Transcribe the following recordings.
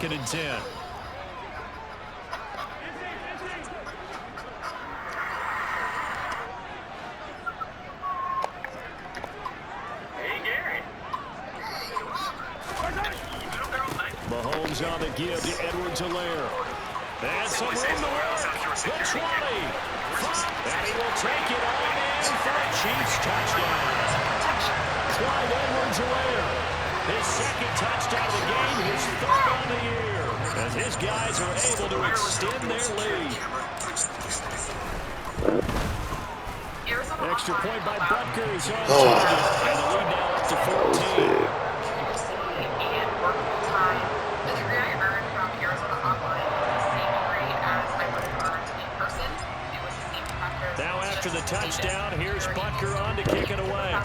2nd and 10. Mahomes on the give to Edwards-Helaire. And some room to work. The 20. And he will take it on in for a Chiefs touchdown. Clyde Edwards-Helaire. His 2nd touchdown of the game, his 3rd on the year. As his guys are able to extend their lead. Extra point by Butker is on target. And the lead now up to 14. Now after the touchdown, here's Butker on to kick it away.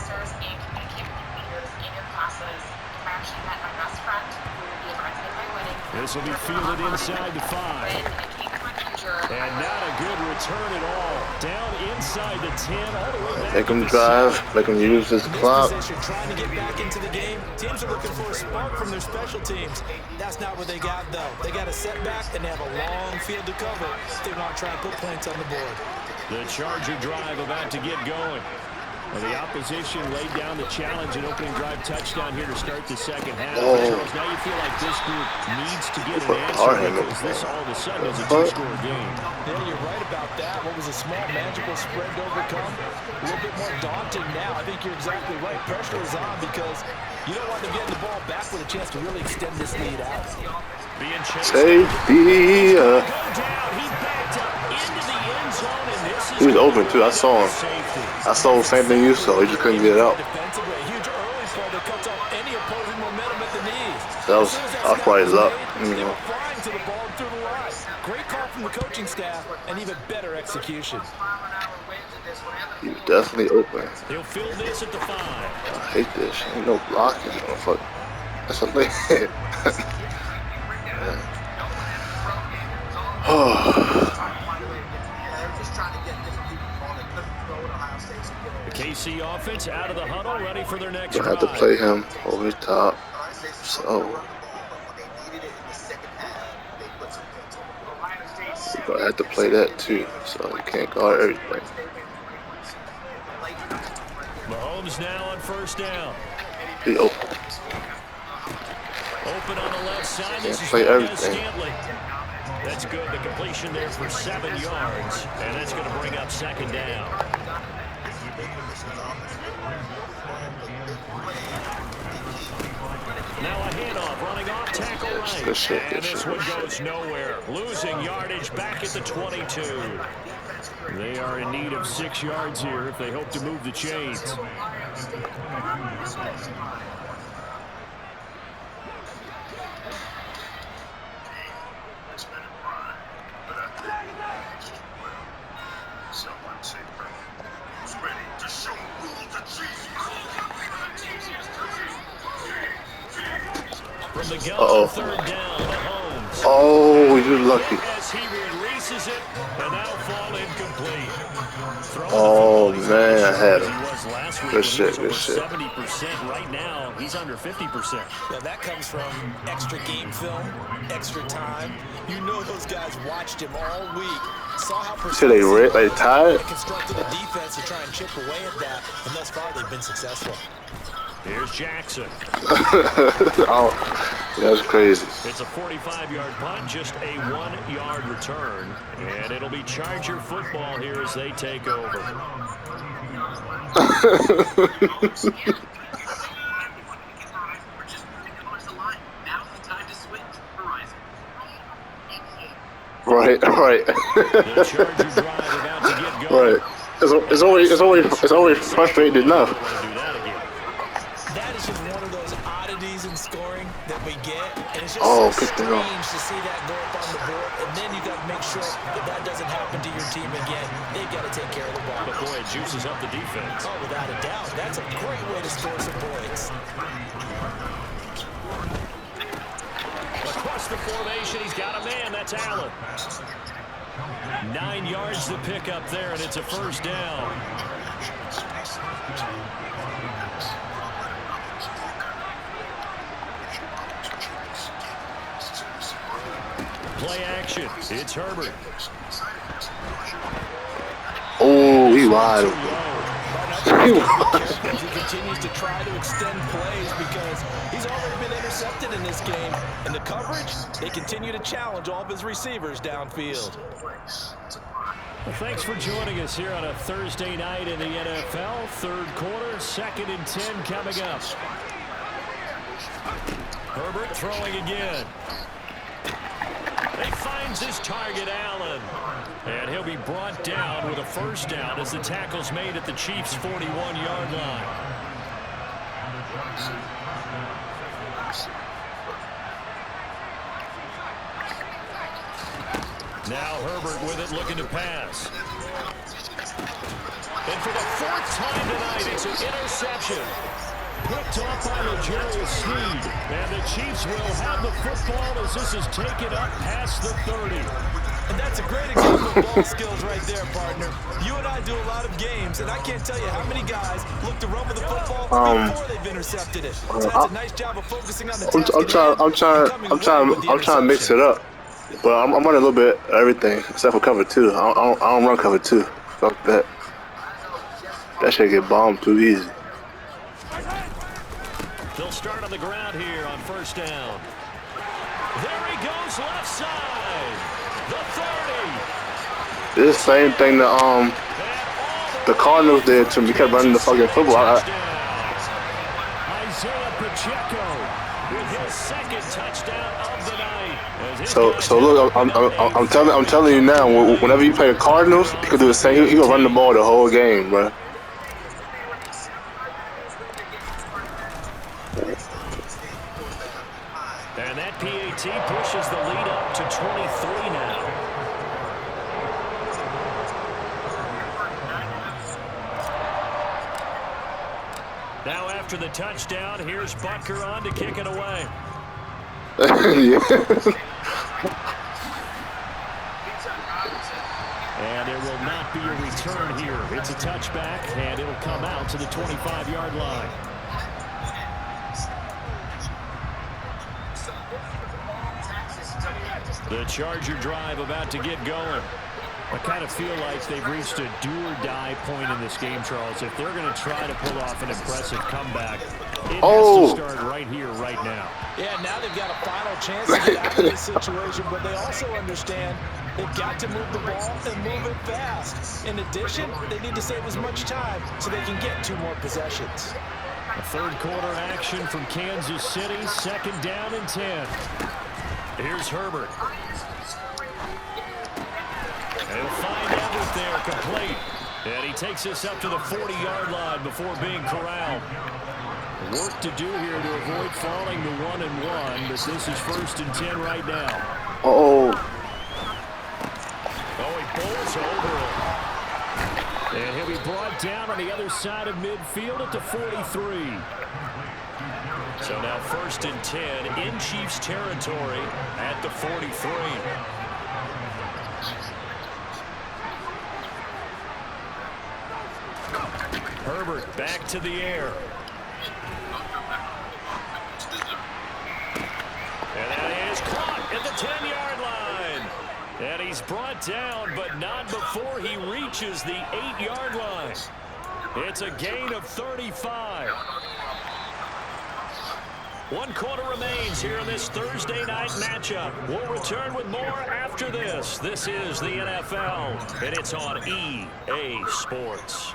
This will be fielded inside the 5. And not a good return at all. Down inside the 10, all the way back. Make him drive, make him use his clock. Trying to get back into the game. Teams are looking for a spark from their special teams. That's not what they got, though. They got a setback, and they have a long field to cover. They want to try and put points on the board. The Charger drive about to get going. Well, the opposition laid down the challenge and opening drive touchdown here to start the 2nd half. Charles, now you feel like this group needs to get an answer because this all of a sudden is a 2-score game. Yeah, you're right about that. What was a small magical spread to overcome? A little bit more daunting now. I think you're exactly right. Pressure is on because you don't want them getting the ball back with a chance to really extend this lead out. Safety. He backed up into the end zone, and this is He was open too. I saw him. I saw the same thing you saw. He just couldn't get it out. That was probably luck. Great call from the coaching staff and even better execution. He was definitely open. He'll fill this at the 5. I hate this. Ain't no blocking, motherfucker. That's a thing. The KC offense out of the huddle, ready for their next drive. I have to play him over the top. So I have to play that too. So you can't guard everything. Mahomes now on 1st down. He open. Open on the left side. This is play everything. That's good. The completion there for 7 yards. And that's going to bring up 2nd down. Now a handoff, running off tackle right. And this one goes nowhere. Losing yardage back at the 22. They are in need of 6 yards here if they hope to move the chains. From the gun, 3rd down, Mahomes. Oh, you're lucky. As he releases it, and that'll fall incomplete. Oh man, I had him. Good shit, good shit. 70% right now. He's under 50%. Yeah, that comes from extra game film, extra time. You know those guys watched him all week. Saw how they tired. They constructed a defense to try and chip away at that, and thus far they've been successful. Here's Jackson. Oh, that's crazy. It's a 45-yard punt, just a 1-yard return. And it'll be Charger football here as they take over. Right. The Charger drive about to get going. Right. It's always frustrating enough. That is just one of those oddities in scoring that we get, and it's just strange to see that go up on the board, and then you got to make sure that doesn't happen to your team again. They've got to take care of the ball. But boy, it juices up the defense. Oh, without a doubt. That's a great way to score some points. Across the formation, he's got a man. That's Allen. 9 yards to pick up there, and it's a 1st down. Play action. It's Herbert. Oh, he wide open. He continues to try to extend plays because he's already been intercepted in this game. And the coverage, they continue to challenge all of his receivers downfield. Well, thanks for joining us here on a Thursday night in the NFL. Third quarter, 2nd and 10 coming up. Herbert throwing again. He finds his target, Allen. And he'll be brought down with a first down as the tackle's made at the Chiefs' 41-yard line. Now Herbert with it, looking to pass. And for the 4th time tonight, it's an interception. Picked off by L'Jarius Sneed. And the Chiefs will have the football as this is taken up past the 30. And that's a great example of ball skills right there, partner. You and I do a lot of games, and I can't tell you how many guys look to run with the football before they've intercepted it. So that's a nice job of focusing on the task I'm trying to mix it up. But I'm running a little bit of everything except for cover 2. I don't run cover 2. Fuck that. That shit get bombed too easy. They'll start on the ground here on first down. There he goes, left side. The 30. This same thing that the Cardinals did to me. Kept running the fucking football. Isaiah Pacheco with his 2nd touchdown of the night. So look, I'm telling you now. Whenever you play the Cardinals, he could do the same. He gonna run the ball the whole game, bro. And that PAT pushes the lead up to 23 now. Now after the touchdown, here's Butker on to kick it away. Yeah. And there will not be a return here. It's a touchback, and it'll come out to the 25-yard line. The Charger drive about to get going. I kind of feel like they've reached a do-or-die point in this game, Charles. If they're going to try to pull off an impressive comeback, it has to start right here, right now. Yeah, now they've got a final chance to get out of this situation, but they also understand they've got to move the ball and move it fast. In addition, they need to save as much time so they can get 2 more possessions. A third quarter action from Kansas City, 2nd down and 10. Here's Herbert. He'll find Everett there, complete. And he takes us up to the 40-yard line before being corralled. Work to do here to avoid falling to 1-1, but this is 1st and 10 right now. Oh, he bowls over it. And he'll be brought down on the other side of midfield at the 43. So now 1st and 10 in Chiefs territory at the 43. Herbert back to the air. And that is caught at the 10-yard line. And he's brought down, but not before he reaches the 8-yard line. It's a gain of 35. 1 quarter remains here in this Thursday night matchup. We'll return with more after this. This is the NFL, and it's on EA Sports.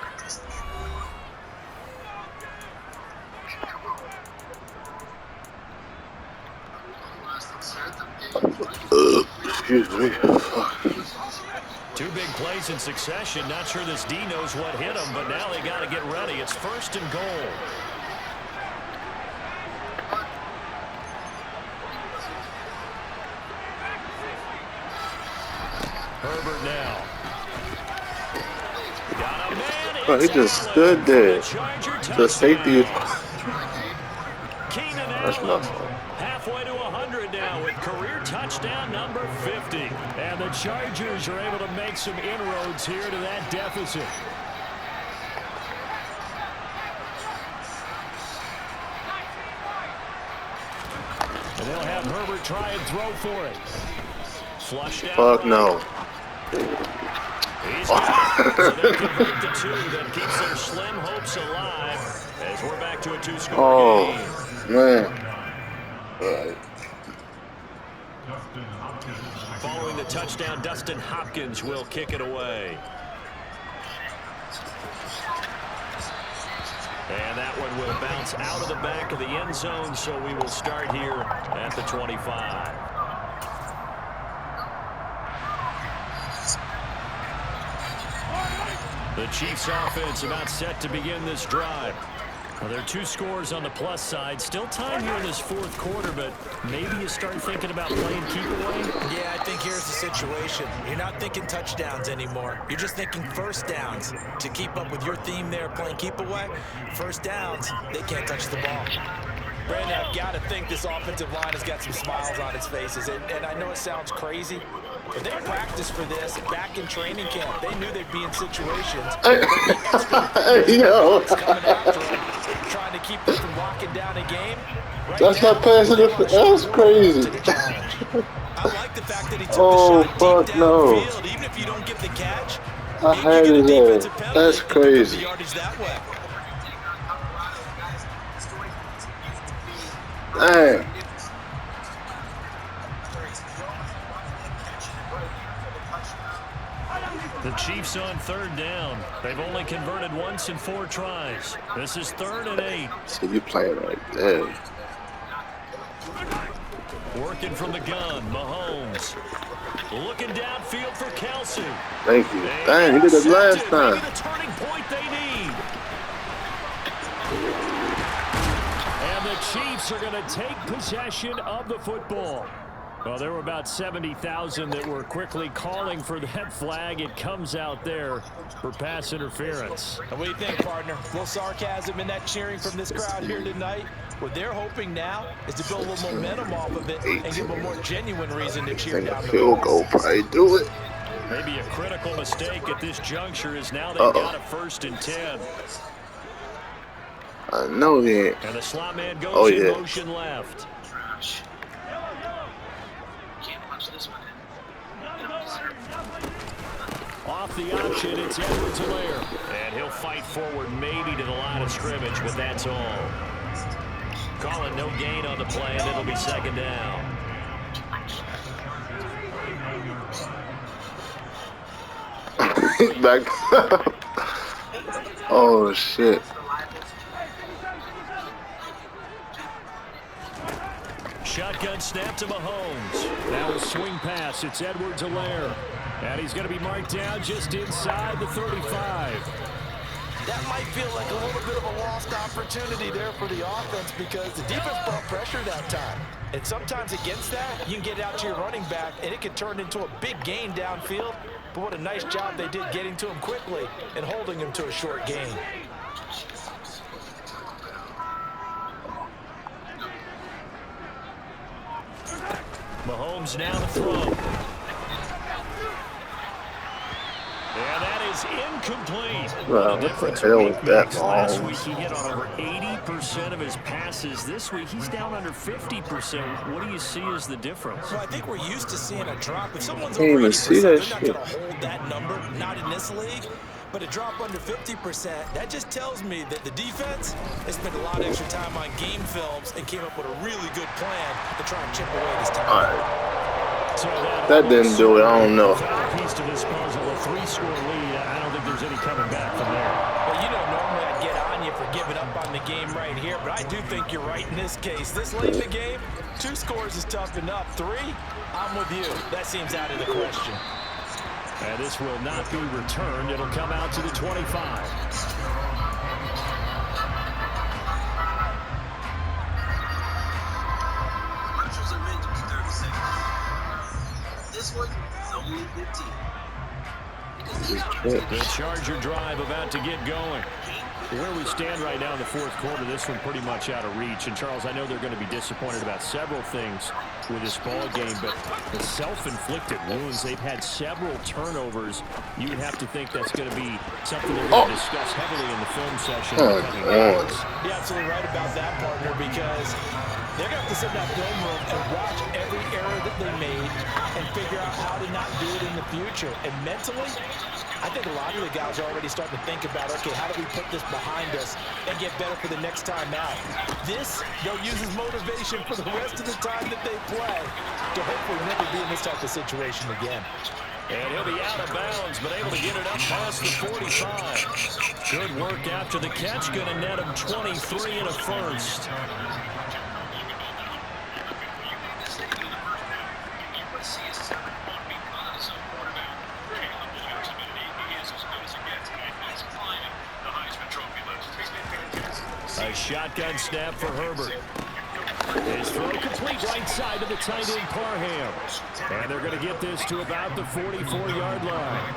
excuse me. 2 big plays in succession. Not sure this D knows what hit him, but now they got to get ready. It's 1st and goal. Herbert now. Got a man. Oh, he just stood there. The safety. That's not fun. Halfway to 100 now with career touchdown number 50. And the Chargers are able to make some inroads here to that deficit. And they'll have Herbert try and throw for it. Flushed out. Fuck no. He's got it. So they convert the two that keeps their slim hopes alive as we're back to a two-score game. Man. Right. Following the touchdown, Dustin Hopkins will kick it away. And that one will bounce out of the back of the end zone, so we will start here at the 25. The Chiefs offense about set to begin this drive. Well, there are two scores on the plus side. Still time here in this fourth quarter, but maybe you start thinking about playing keep away. Yeah, I think here's the situation. You're not thinking touchdowns anymore. You're just thinking first downs. To keep up with your theme there, playing keep away, first downs, they can't touch the ball. Brandon, I've got to think this offensive line has got some smiles on its faces. And I know it sounds crazy, but they practiced for this back in training camp. They knew they'd be in situations. Yo. Coming after them, trying to keep them from walking down a game. Right That's now, not passing. That's crazy. I like the fact that he took the shot deep downfield, even if you don't get the catch. I had it there. That's crazy. Dang. The Chiefs on third down. They've only converted once in 4 tries. This is 3rd and 8. So you playing right there. Working from the gun, Mahomes. Looking downfield for Kelsey. Thank you. Dang, he did it last time. Maybe the turning point they need. And the Chiefs are going to take possession of the football. Well, there were about 70,000 that were quickly calling for that flag. It comes out there for pass interference. And what do you think, partner? A little sarcasm in that cheering from this crowd here tonight. What they're hoping now is to build a little momentum off of it and give them a more genuine reason to cheer down the field goal probably do it. Maybe a critical mistake at this juncture is now they've got a 1st and 10. I know he ain't. And the slot man goes in motion left. Off the option, it's Edwards-Helaire. And he'll fight forward maybe to the line of scrimmage, but that's all. Calling no gain on the play, and it'll be 2nd down. Back. Oh, shit. Shotgun snap to Mahomes. Now a swing pass. It's Edwards-Helaire. And he's going to be marked down just inside the 35. That might feel like a little bit of a lost opportunity there for the offense because the defense brought pressure that time. And sometimes against that, you can get out to your running back, and it can turn into a big gain downfield. But what a nice job they did getting to him quickly and holding him to a short gain. Mahomes now to throw. And that is incomplete. Well, what the hell was that? Last week he hit on over 80% of his passes. This week he's down under 50%. What do you see as the difference? Well, I think we're used to seeing a drop. If someone's over 80%, they're not going to hold that number, not in this league. But a drop under 50%, that just tells me that the defense has spent a lot of extra time on game films and came up with a really good plan to try and chip away this time. All right. So that didn't do it. I don't know. Piece to this puzzle, a 3-score lead. I don't think there's any coming back from there. Well, you know, normally I'd get on you for giving up on the game right here, but I do think you're right in this case. This late in the game, 2 scores is tough enough. 3, I'm with you. That seems out of the question. And this will not be returned. It'll come out to the 25. This one is only 15. The Charger drive about to get going. Where we stand right now in the fourth quarter, this one pretty much out of reach. And, Charles, I know they're going to be disappointed about several things with this ball game, but the self-inflicted wounds, they've had several turnovers. You would have to think that's going to be something they're going to discuss heavily in the film session. You're absolutely right about that, partner, because they're going to have to sit in that film room and watch every error that they made and figure out how the future. And mentally, I think a lot of the guys are already starting to think about, okay, how do we put this behind us and get better for the next time out? This, they'll use as motivation for the rest of the time that they play to hopefully never be in this type of situation again. And he'll be out of bounds, but able to get it up past the 45. Good work after the catch. Going to net him 23 and a first. A shotgun snap for Herbert. His throw complete right side to the tight end Parham. And they're going to get this to about the 44-yard line.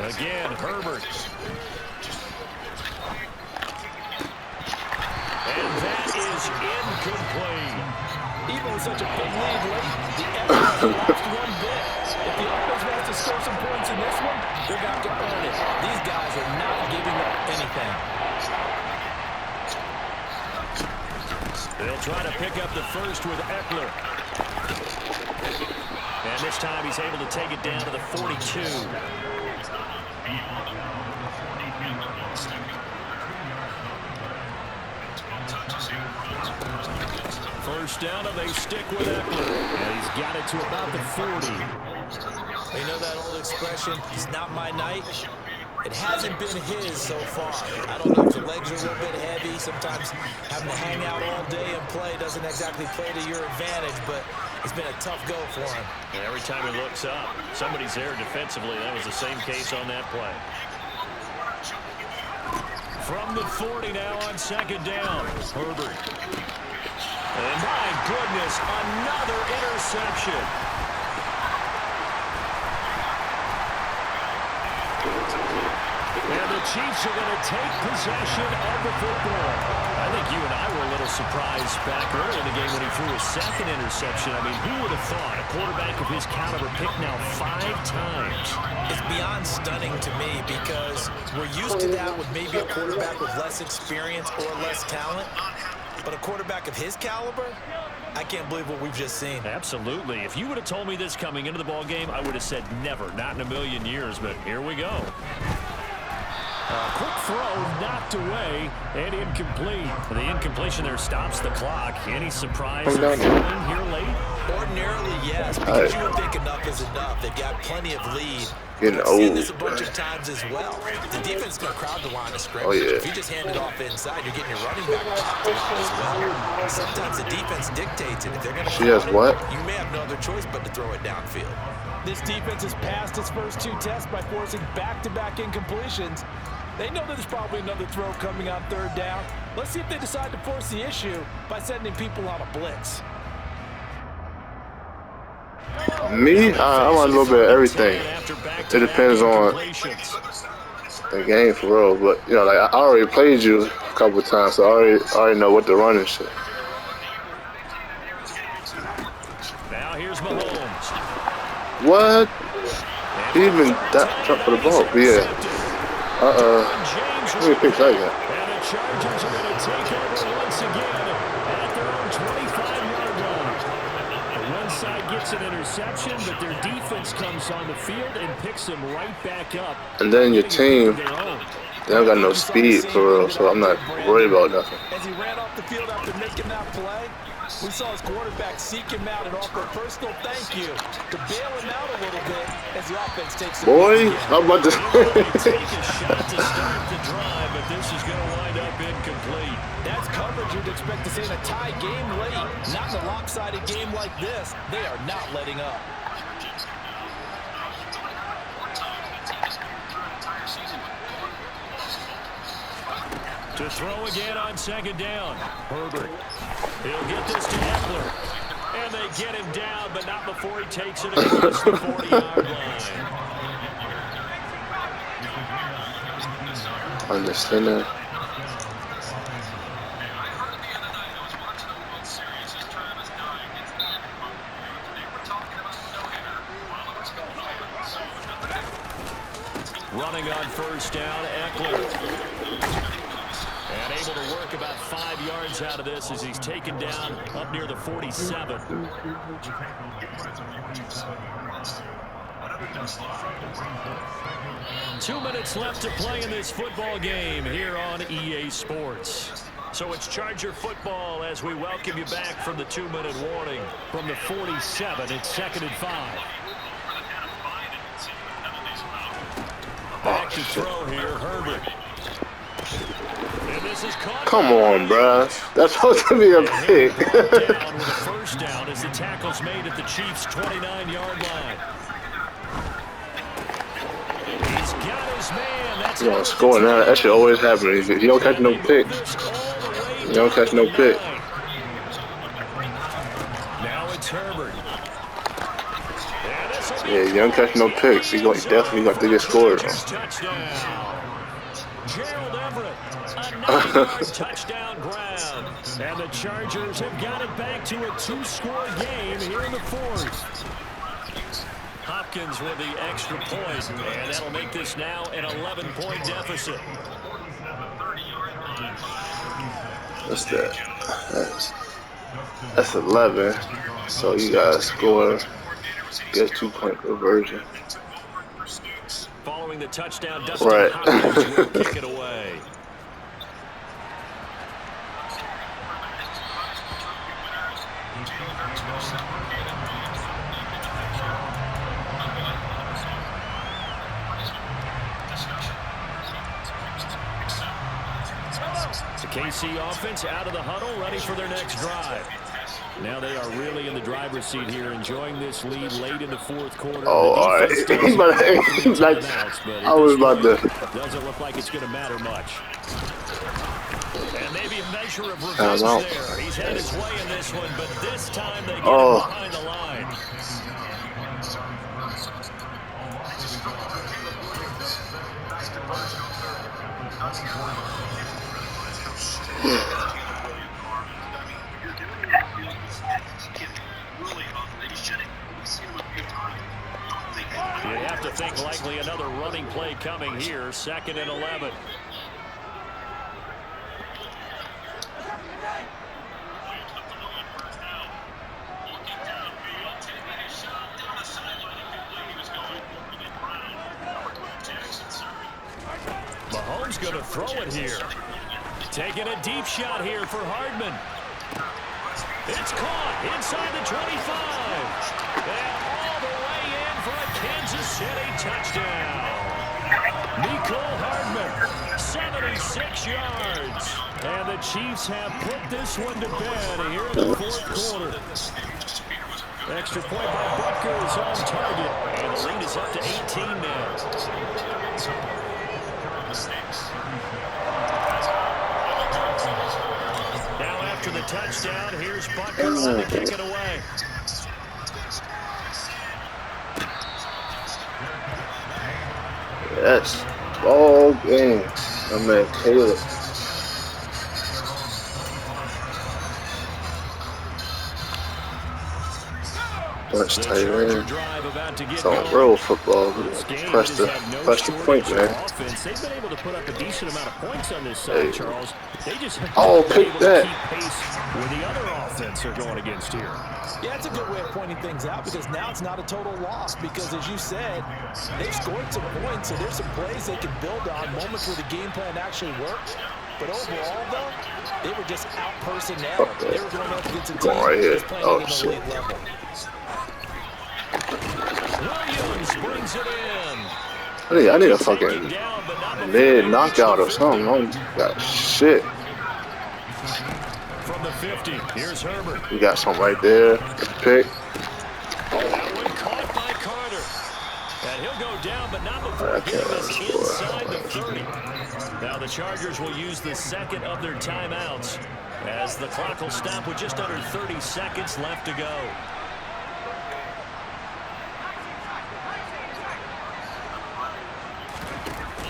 Again, Herbert. And that is incomplete. Even with such a big lead late, the effort has lost one bit. If the offense wants to score some points in this one, they're going to have to earn it. These guys are not giving up anything. They'll try to pick up the first with Eckler. And this time he's able to take it down to the 42. First down, and they stick with Eckler. And he's got it to about the 40. You know that old expression, it's not my night? It hasn't been his so far. I don't know if the legs are a little bit heavy. Sometimes having to hang out all day and play doesn't exactly play to your advantage, but it's been a tough go for him. And every time he looks up, somebody's there defensively. That was the same case on that play. From the 40 now on second down, Herbert. And my goodness, another interception. And the Chiefs are going to take possession of the football. I think you and I were a little surprised back early in the game when he threw his second interception. I mean, who would have thought a quarterback of his caliber picked now 5 times? It's beyond stunning to me because we're used to that with maybe a quarterback with less experience or less talent. But a quarterback of his caliber, I can't believe what we've just seen. Absolutely. If you would have told me this coming into the ball game, I would have said never, not in a million years, but here we go. Quick throw knocked away and incomplete. The incompletion there stops the clock. Any surprise here late? Ordinarily, yes, because you would think enough is enough. They've got plenty of lead. Getting I've old. seen this a bunch of times as well. The defense is going to crowd the line of scrimmage. Oh, yeah. If you just hand it off inside, you're getting your running back popped out as well. Sometimes the defense dictates it. If they're going to crowd it, what? you may have no other choice but to throw it downfield. This defense has passed its first 2 tests by forcing back-to-back incompletions. They know there's probably another throw coming on third down. Let's see if they decide to force the issue by sending people on a blitz. Me? I want a little bit of everything. It depends on the game for real. But, you know, like I already played you a couple of times, so I already know what to run and shit. Now here's Mahomes. What? He even jumped for the ball. But yeah. Let me pick that guy. And the Chargers are going to take over once again at their own 25-yard line. One side gets an interception, but their defense comes on the field and picks them right back up. And then your team, they don't got no speed for real, so I'm not worried about nothing. As he ran off the field after making that play, we saw his quarterback seek him out and offer a personal thank you to bail him out a little bit as the offense takes it. Boy, I'm about to Take a shot to start the drive, but this is going to wind up incomplete. That's coverage you'd expect to see in a tie game late. Not in a lopsided game like this. They are not letting up. To throw again on second down. Herbert. He'll get this to Eckler. And they get him down, but not before he takes it across the 40-yard line. understand that. Running on first down, Eckler. And able to work about 5 yards out of this as he's taken down up near the 47. 2 minutes left to play in this football game here on EA Sports. So it's Charger football as we welcome you back from the 2-minute warning. From the 47, it's 2nd and 5. Back to throw here, Herbert. And this is caught. Come on, bruh. That's supposed to be a pick. Down with a first down as the tackle's made at the Chiefs' 29-yard line. He's got his man. That's You know, scoring that. That should always happen. If you don't catch no pick, you don't catch no pick. Now it's Herbert. Yeah, you don't catch no picks. You definitely got to get scored. Touchdown. Gerald Everett, a 9-yard touchdown grab. And the Chargers have got it back to a 2-score game here in the 4th. Hopkins with the extra point, and that'll make this now an 11-point deficit. What's that? That's 11. So you got to score. Get 2-point conversion. Following the touchdown, Dustin right. Hopkins will kick it away. The KC offense out of the huddle, ready for their next drive. Now they are really in the driver's seat here, enjoying this lead late in the 4th quarter. Oh, all right. I was about to. Doesn't look like it's going to matter much. And maybe a measure of revenge there. He's had his way in this one, but this time they get him behind the line. You have to think likely another running play coming here. 2nd and 11. Mahomes going to throw it here. Taking a deep shot here for Hardman. It's caught inside the 25. And all the way in for a Kansas City touchdown. Nicole Hardman, 76 yards. And the Chiefs have put this one to bed here in the 4th quarter. Extra point by Butker is on target. And the lead is up to 18 now. Now after the touchdown, here's Butker to kick it away. Yes. Ball game. I'm at Caleb. Bunch tight end. It's on real football. Press the point, man. They've been able to put up a decent amount of points on this side, Charles. They just have pick that. Keep pace with the other offense they're going against here. Yeah, it's a good way of pointing things out because now it's not a total loss because, as you said, they've scored some points, so there's some plays they can build on, moments where the game plan actually worked. But overall, though, they were just out personnel. They were going up against a team right playing oh, at an shit. elite level. Williams brings it in. I need a fucking mid knockout or something. I don't got shit. From the 50, here's Herbert. We got something right there. Pick. That one caught by Carter. And he'll go down, but not before getting us inside the 30. Now the Chargers will use the second of their timeouts as the clock will stop with just under 30 seconds left to go.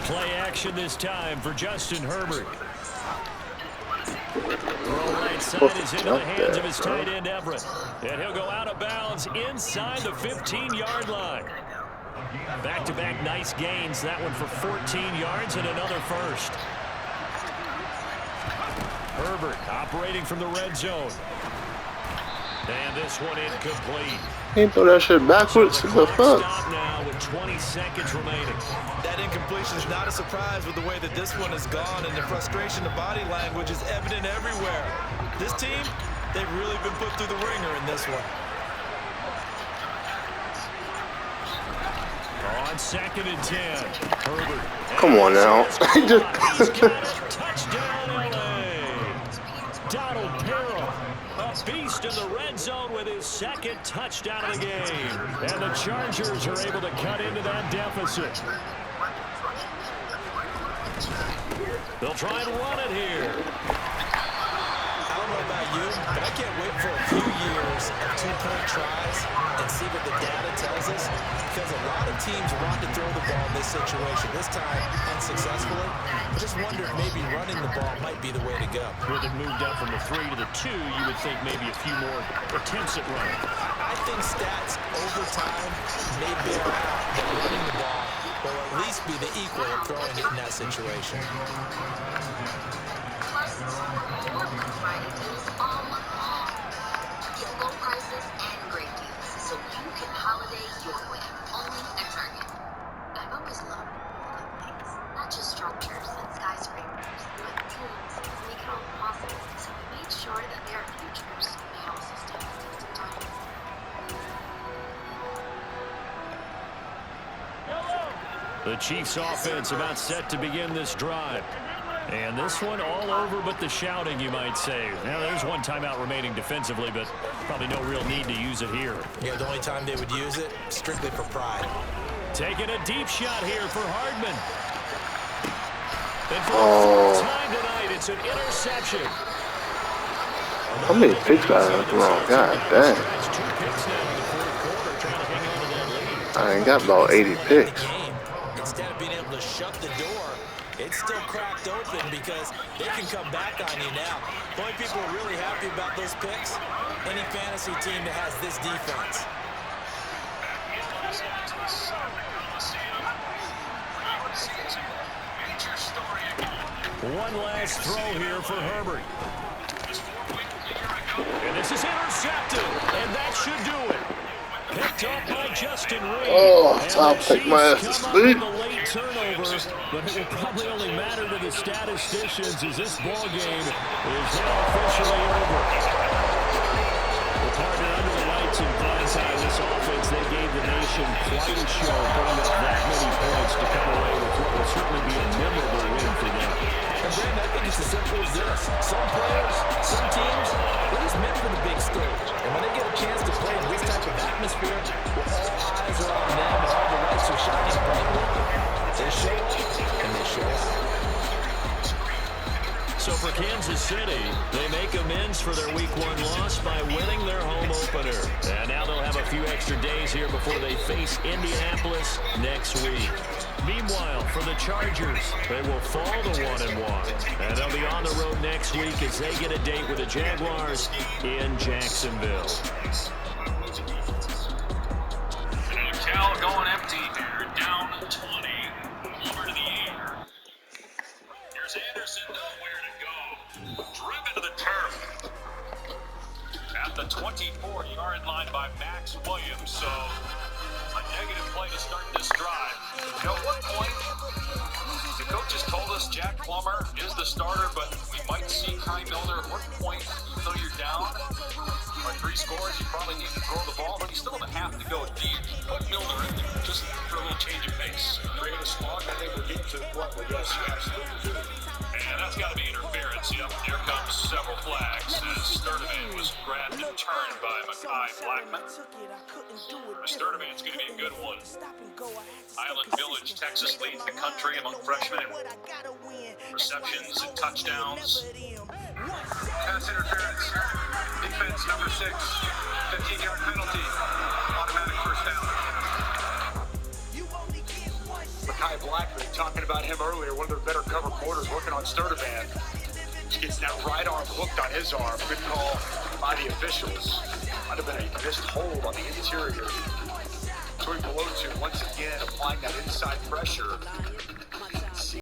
Play action this time for Justin Herbert. Throw right side is into the hands of his tight end Everett. And he'll go out of bounds inside the 15-yard line. Back-to-back nice gains. That one for 14 yards and another first. Herbert operating from the red zone. And this one incomplete. He throw that shit backwards. So What the fuck? Stop now with 20 seconds remaining. That incompletion is not a surprise with the way that this one has gone, and the frustration, the body language is evident everywhere. This team, they've really been put through the ringer in this one. On 2nd and 10, Herbert. Come on now. He's got it. Touchdown, LA. Donald Parham, a beast in the red zone with his 2nd touchdown of the game. And the Chargers are able to cut into that deficit. They'll try and run it here. I don't know about you, but I can't wait for a few years of two-point tries and see what the data tells us, because a lot of teams want to throw the ball in this situation, this time unsuccessfully. I just wonder if maybe running the ball might be the way to go. With it moved up from the 3 to the 2, you would think maybe a few more attempts at running. I think stats over time may bear out that running the ball will at least be the equal of throwing it in that situation. The Chiefs offense about set to begin this drive. And this one all over but the shouting, you might say. Now, there's one timeout remaining defensively, but probably no real need to use it here. Yeah, the only time they would use it, strictly for pride. Taking a deep shot here for Hardman. And for the 4th time tonight, it's an interception. How many picks I have thrown? God damn. I ain't got about 80 picks. Instead of being able to shut the door, it's still cracked open because they can come back on you now. The only people are really happy about those picks, any fantasy team that has this defense. One last throw here for Herbert. And this is intercepted, and that should do it. Picked up by Justin Reed. Oh, I'll take my ass to sleep. The late turnover, but it will probably only matter to the statisticians as this ball game is now officially over. Well, partner, under the lights in prime time, this offense, they gave the nation quite a show, putting up that many points to come away with what will certainly be a memorable win for them. And Brandon, I think it's as simple as this. Some players, some teams, they're just meant for the big stage. And when they get a chance to play in this type of atmosphere, where all eyes are on them and all the lights are shining brightly, they show up and they show out. So for Kansas City, they make amends for their Week 1 loss by winning their home opener. And now they'll have a few extra days here before they face Indianapolis next week. Meanwhile, for the Chargers, they will fall to 1-1. And they'll be on the road next week as they get a date with the Jaguars in Jacksonville. Cal going empty here, down 20, over to the air. Here's Anderson, nowhere to go. Driven to the turf. At the 24-yard line by Max Williams, so a negative play to start this drive. At one point, the coaches told us Jack Plummer is the starter, but we might see Kai Milner at one point, even though you're down by 3 scores, you probably need to throw the ball, but you still have a half to go deep. Put Milner in there just for a little change of pace. Create a spot, I think we're getting to the point where yes, and that's got to be interference. Yep, here comes several flags as Sturdivant was grabbed and turned by Mekhi Blackman. Sturdivant's going to be a good one. Island Village, Texas leads the country among freshmen in receptions and touchdowns. Pass interference. Defense number 6. 15-yard penalty. Automatic first down. Mekhi Blackman, talking about him earlier, one of their better cover quarters working on Sturdivant. Just gets that right arm hooked on his arm. Good call by the officials. Might have been a missed hold on the interior. So going below 2, once again applying that inside pressure.